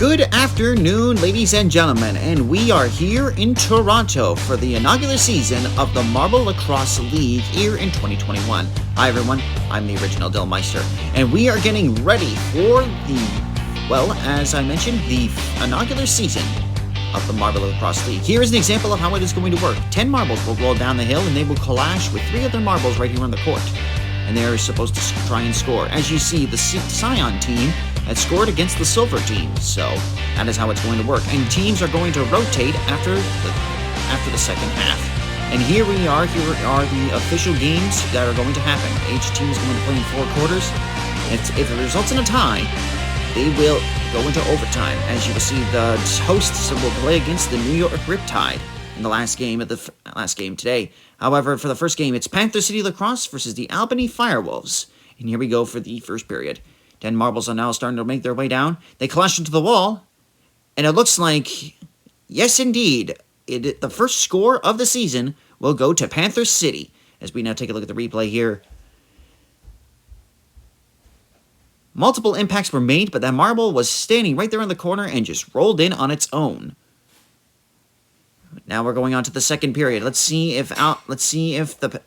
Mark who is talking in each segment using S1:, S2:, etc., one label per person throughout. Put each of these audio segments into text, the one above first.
S1: Good afternoon, ladies and gentlemen, and we are here in Toronto for the inaugural season of the Marble Lacrosse League here in 2021. Hi everyone, I'm the original Dillmeister, and we are getting ready for as I mentioned, the inaugural season of the Marble Lacrosse League. Here is an example of how it is going to work. 10 marbles will roll down the hill and they will clash with 3 other marbles right here on the court. And they are supposed to try and score. As you see, the Scion team had scored against the Silver team, so that is how it's going to work. And teams are going to rotate after the second half. And here we are. Here are the official games that are going to happen. Each team is going to play in 4 quarters. If it results in a tie, they will go into overtime. As you will see, the hosts will play against the York Riptide in the last game today. However, for the first game, it's Panther City Lacrosse versus the Albany FireWolves. And here we go for the first period. 10 marbles are now starting to make their way down. They clash into the wall, and it looks like, yes indeed, the first score of the season will go to Panther City. As we now take a look at the replay here. Multiple impacts were made, but that marble was standing right there in the corner and just rolled in on its own. Now we're going on to the second period. Let's see if the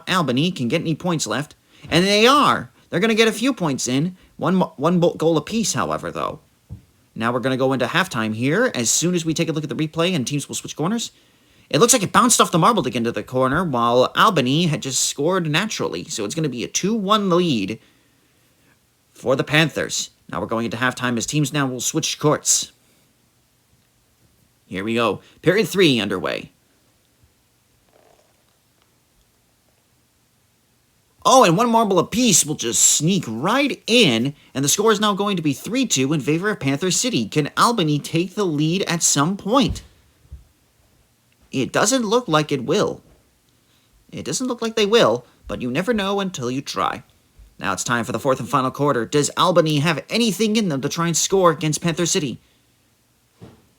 S1: Albany can get any points left, and they are. They're going to get a few points in. One goal apiece, however, though. Now we're going to go into halftime here. As soon as we take a look at the replay and teams will switch corners. It looks like it bounced off the marble to get into the corner, while Albany had just scored naturally. So it's going to be a 2-1 lead for the Panthers. Now we're going into halftime as teams now will switch courts. Here we go. Period 3 underway. Oh, and one marble apiece will just sneak right in, and the score is now going to be 3-2 in favor of Panther City. Can Albany take the lead at some point? It doesn't look like it will. It doesn't look like they will, but you never know until you try. Now it's time for the fourth and final quarter. Does Albany have anything in them to try and score against Panther City?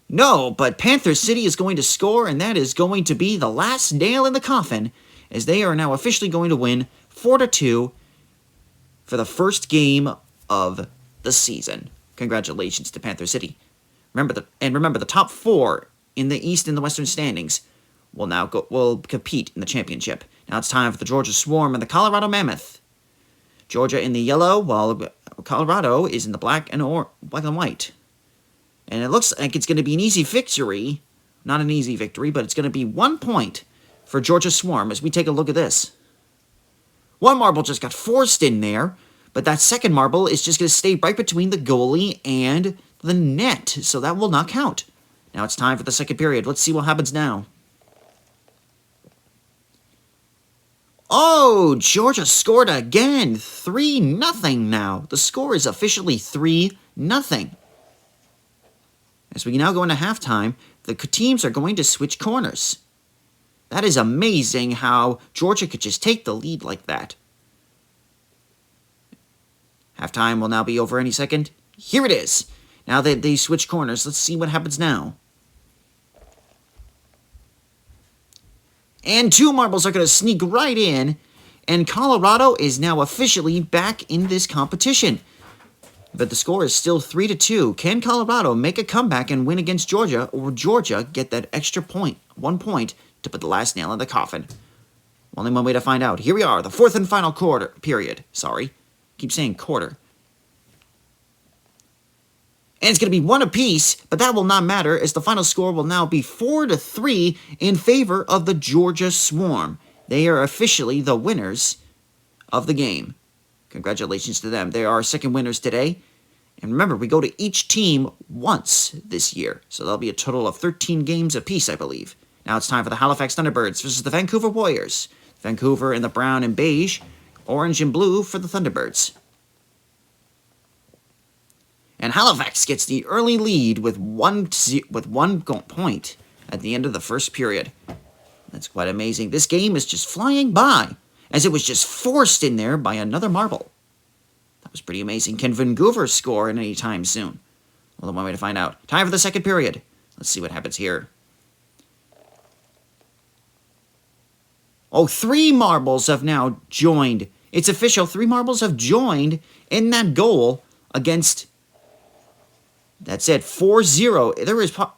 S1: No, but Panther City is going to score, and that is going to be the last nail in the coffin, as they are now officially going to win 4-2 for the first game of the season. Congratulations to Panther City. Remember the top 4 in the East and the Western standings will compete in the championship. Now it's time for the Georgia Swarm and the Colorado Mammoth. Georgia in the yellow, while Colorado is in the black and white. And it looks like it's going to be an easy victory. Not an easy victory, but it's going to be 1 point for Georgia Swarm as we take a look at this. One marble just got forced in there, but that second marble is just going to stay right between the goalie and the net, so that will not count. Now it's time for the second period. Let's see what happens now. Oh, Georgia scored again. 3-0 now. The score is officially 3-0. As we now go into halftime, the teams are going to switch corners. That is amazing how Georgia could just take the lead like that. Halftime will now be over any second. Here it is. Now that they switch corners, let's see what happens now. And 2 marbles are going to sneak right in, and Colorado is now officially back in this competition. But the score is still 3-2. Can Colorado make a comeback and win against Georgia, or Georgia get that extra point, 1 point, to put the last nail in the coffin? Only one way to find out. Here we are, the fourth and final period. Keep saying quarter. And it's going to be 1 apiece, but that will not matter as the final score will now be 4-3 in favor of the Georgia Swarm. They are officially the winners of the game. Congratulations to them. They are our second winners today. And remember, we go to each team once this year. So that'll be a total of 13 games apiece, I believe. Now it's time for the Halifax Thunderbirds versus the Vancouver Warriors. Vancouver in the brown and beige, orange and blue for the Thunderbirds. And Halifax gets the early lead with one point at the end of the first period. That's quite amazing. This game is just flying by, as it was just forced in there by another marble. That was pretty amazing. Can Vancouver score at any time soon? Well, the one way to find out. Time for the second period. Let's see what happens here. Oh, 3 marbles have now joined. It's official. 3 marbles have joined in that goal against That's it, 4-0.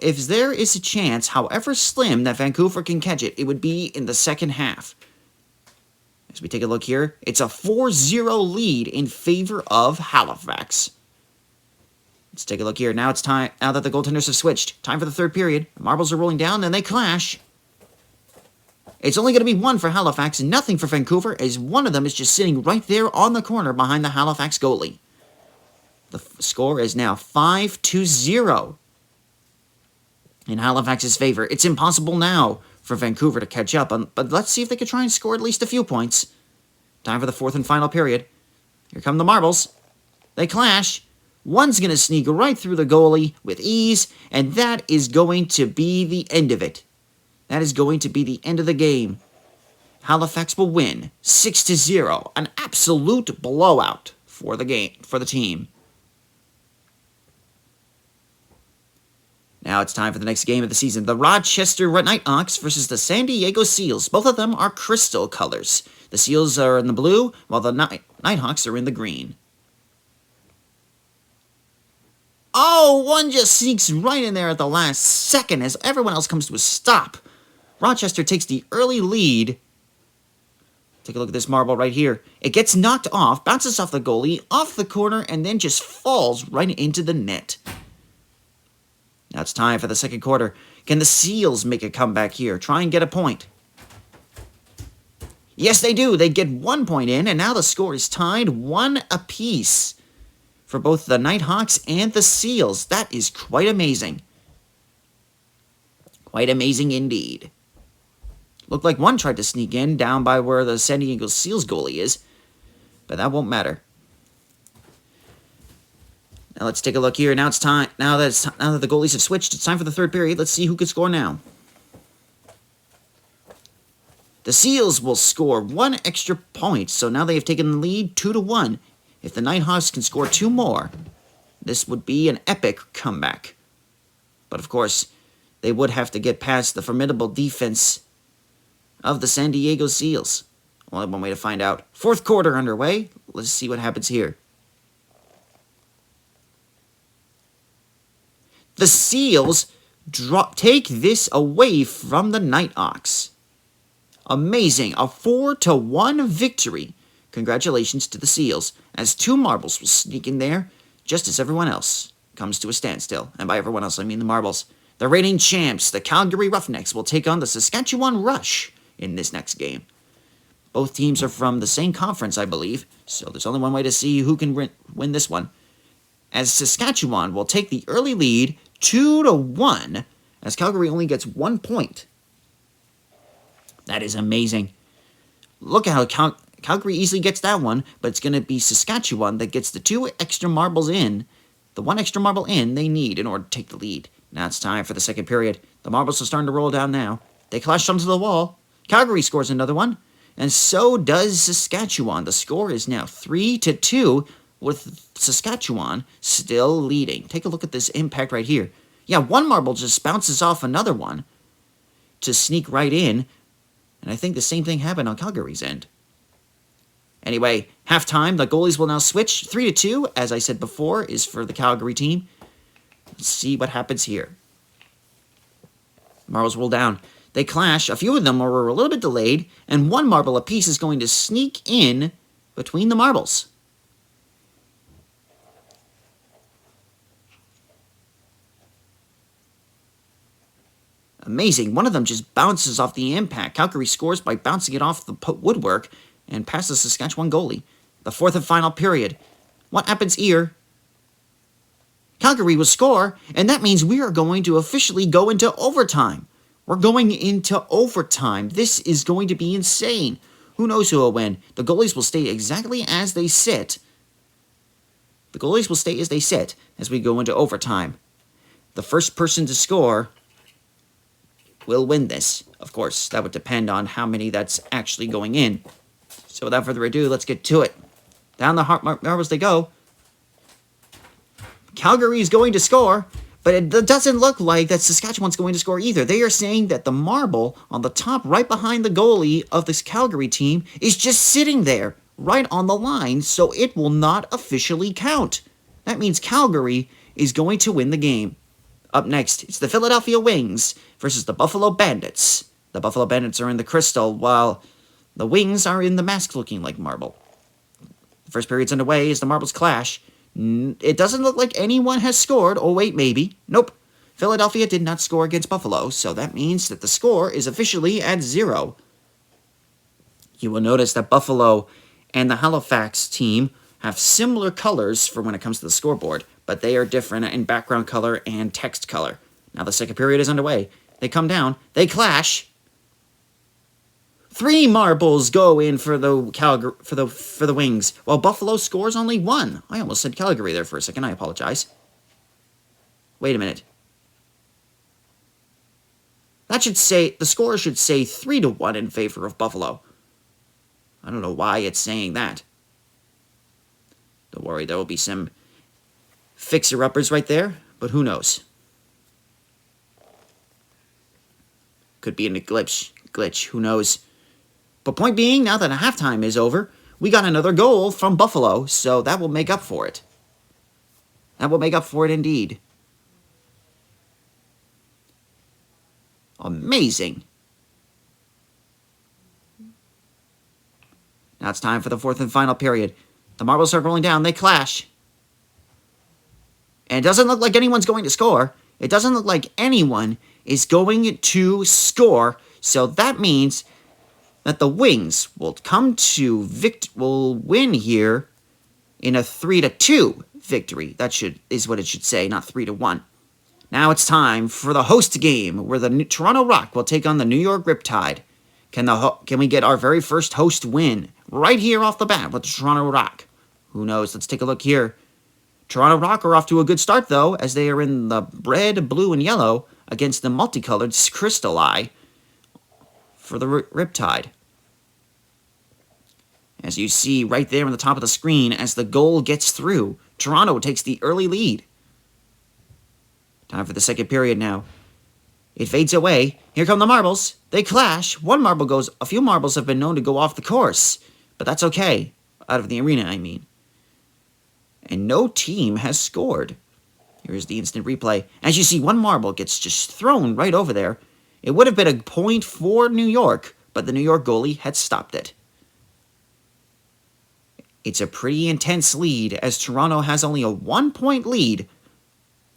S1: If there is a chance, however slim, that Vancouver can catch it, it would be in the second half. As we take a look here, it's a 4-0 lead in favor of Halifax. Let's take a look here. Now it's time, now that the goaltenders have switched. Time for the third period. The marbles are rolling down, and they clash. It's only going to be one for Halifax, and nothing for Vancouver, as one of them is just sitting right there on the corner behind the Halifax goalie. The score is now 5-0 in Halifax's favor. It's impossible now for Vancouver to catch up, but let's see if they can try and score at least a few points. Time for the fourth and final period. Here come the marbles. They clash. One's going to sneak right through the goalie with ease, and that is going to be the end of it. That is going to be the end of the game. Halifax will win 6-0, an absolute blowout for the game, for the team. Now it's time for the next game of the season. The Rochester Knighthawks versus the San Diego Seals. Both of them are crystal colors. The Seals are in the blue, while the Knighthawks are in the green. Oh, one just sneaks right in there at the last second as everyone else comes to a stop. Rochester takes the early lead. Take a look at this marble right here. It gets knocked off, bounces off the goalie, off the corner, and then just falls right into the net. Now it's time for the second quarter. Can the Seals make a comeback here? Try and get a point. Yes, they do. They get 1 point in, and now the score is tied 1 apiece for both the Knighthawks and the Seals. That is quite amazing. Quite amazing indeed. Looked like one tried to sneak in down by where the San Diego Seals goalie is, but that won't matter. Now let's take a look here. Now it's time. Now that the goalies have switched, it's time for the third period. Let's see who can score now. The Seals will score 1 extra point, so now they have taken the lead 2-1. If the Nighthawks can score 2 more, this would be an epic comeback. But of course, they would have to get past the formidable defense of the San Diego Seals. Only one way to find out. Fourth quarter underway. Let's see what happens here. The Seals take this away from the Knighthawks. Amazing. A 4-1 victory. Congratulations to the Seals, as 2 marbles will sneak in there, just as everyone else comes to a standstill. And by everyone else, I mean the marbles. The reigning champs, the Calgary Roughnecks, will take on the Saskatchewan Rush in this next game. Both teams are from the same conference, I believe, so there's only one way to see who can win this one. As Saskatchewan will take the early lead 2-1, as Calgary only gets 1 point. That is amazing. Look at how Calgary easily gets that one, but it's going to be Saskatchewan that gets the 2 extra marbles in, the 1 extra marble in they need in order to take the lead. Now it's time for the second period. The marbles are starting to roll down now. They clash onto the wall. Calgary scores another one, and so does Saskatchewan. The score is now 3-2, with Saskatchewan still leading. Take a look at this impact right here. Yeah, one marble just bounces off another one to sneak right in, and I think the same thing happened on Calgary's end. Anyway, halftime, the goalies will now switch. 3-2, as I said before, is for the Calgary team. Let's see what happens here. Marbles roll down. They clash. A few of them are a little bit delayed, and 1 marble apiece is going to sneak in between the marbles. Amazing. One of them just bounces off the impact. Calgary scores by bouncing it off the woodwork and past the Saskatchewan goalie. The fourth and final period. What happens here? Calgary will score, and that means we are going to officially go into overtime. We're going into overtime. This is going to be insane. Who knows who will win? The goalies will stay exactly as they sit. The goalies will stay as they sit as we go into overtime. The first person to score will win this. Of course, that would depend on how many that's actually going in. So without further ado, let's get to it. Down the marbles they go. Calgary is going to score, but it doesn't look like that Saskatchewan's going to score either. They are saying that the marble on the top right behind the goalie of this Calgary team is just sitting there, right on the line, so it will not officially count. That means Calgary is going to win the game. Up next, it's the Philadelphia Wings versus the Buffalo Bandits. The Buffalo Bandits are in the crystal, while the Wings are in the mask looking like marble. The first period's underway as the marbles clash. It doesn't look like anyone has scored. Oh, wait, maybe. Nope. Philadelphia did not score against Buffalo, so that means that the score is officially at 0. You will notice that Buffalo and the Halifax team have similar colors for when it comes to the scoreboard, but they are different in background color and text color. Now the second period is underway. They come down. They clash. 3 marbles go in for the Wings, while Buffalo scores only 1. I almost said Calgary there for a second. I apologize. Wait a minute. That should say, the score should say 3-1 in favor of Buffalo. I don't know why it's saying that. Don't worry, there will be some fixer-uppers right there, but who knows? Could be a glitch, who knows? But point being, now that halftime is over, we got another goal from Buffalo, so that will make up for it. That will make up for it indeed. Amazing. Now it's time for the fourth and final period. The marbles start rolling down. They clash. And it doesn't look like anyone's going to score. It doesn't look like anyone is going to score. So that means that the Wings will will win here in a 3-2 victory. That is what it should say, not 3-1. Now it's time for the host game, where the Toronto Rock will take on the New York Riptide. Can we get our very first host win right here off the bat with the Toronto Rock? Who knows? Let's take a look here. Toronto Rock are off to a good start, though, as they are in the red, blue, and yellow against the multicolored Crystal Eye for the Riptide. As you see right there on the top of the screen, as the goal gets through, Toronto takes the early lead. Time for the second period now. It fades away. Here come the marbles. They clash. A few marbles have been known to go off the course, but that's okay. Out of the arena, I mean. And no team has scored. Here's the instant replay. As you see, one marble gets just thrown right over there. It would have been a point for New York, but the New York goalie had stopped it. It's a pretty intense lead, as Toronto has only a 1-point lead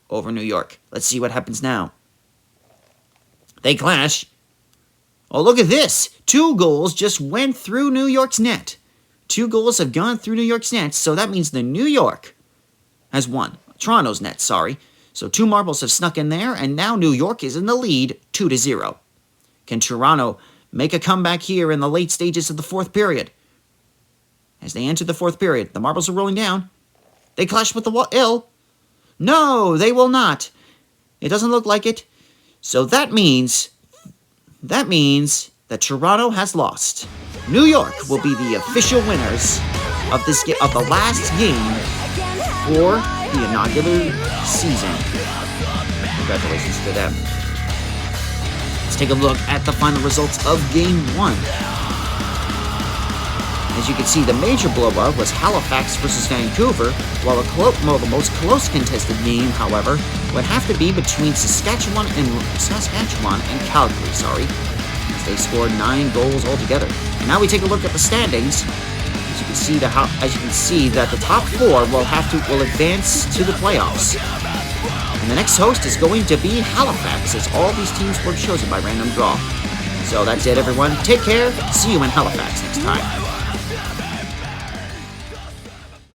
S1: over New York. Let's see what happens now. They clash. Oh, look at this. 2 goals just went through New York's net. 2 goals have gone through New York's net, so that means the New York has won. Toronto's net, sorry. So 2 marbles have snuck in there, and now New York is in the lead, 2-0. Can Toronto make a comeback here in the late stages of the fourth period? As they enter the fourth period, the marbles are rolling down. They clash with the ill. No, they will not. It doesn't look like it. So that means that Toronto has lost. New York will be the official winners of the last game for the inaugural season. Congratulations to them. Let's take a look at the final results of Game 1. As you can see, the major blowout was Halifax versus Vancouver, while the most close contested game, however, would have to be between Saskatchewan and Calgary, as they scored 9 goals altogether. Now we take a look at the standings. As you can see that the top 4 will advance to the playoffs. And the next host is going to be Halifax, as all these teams were chosen by random draw. So that's it, everyone. Take care. See you in Halifax next time.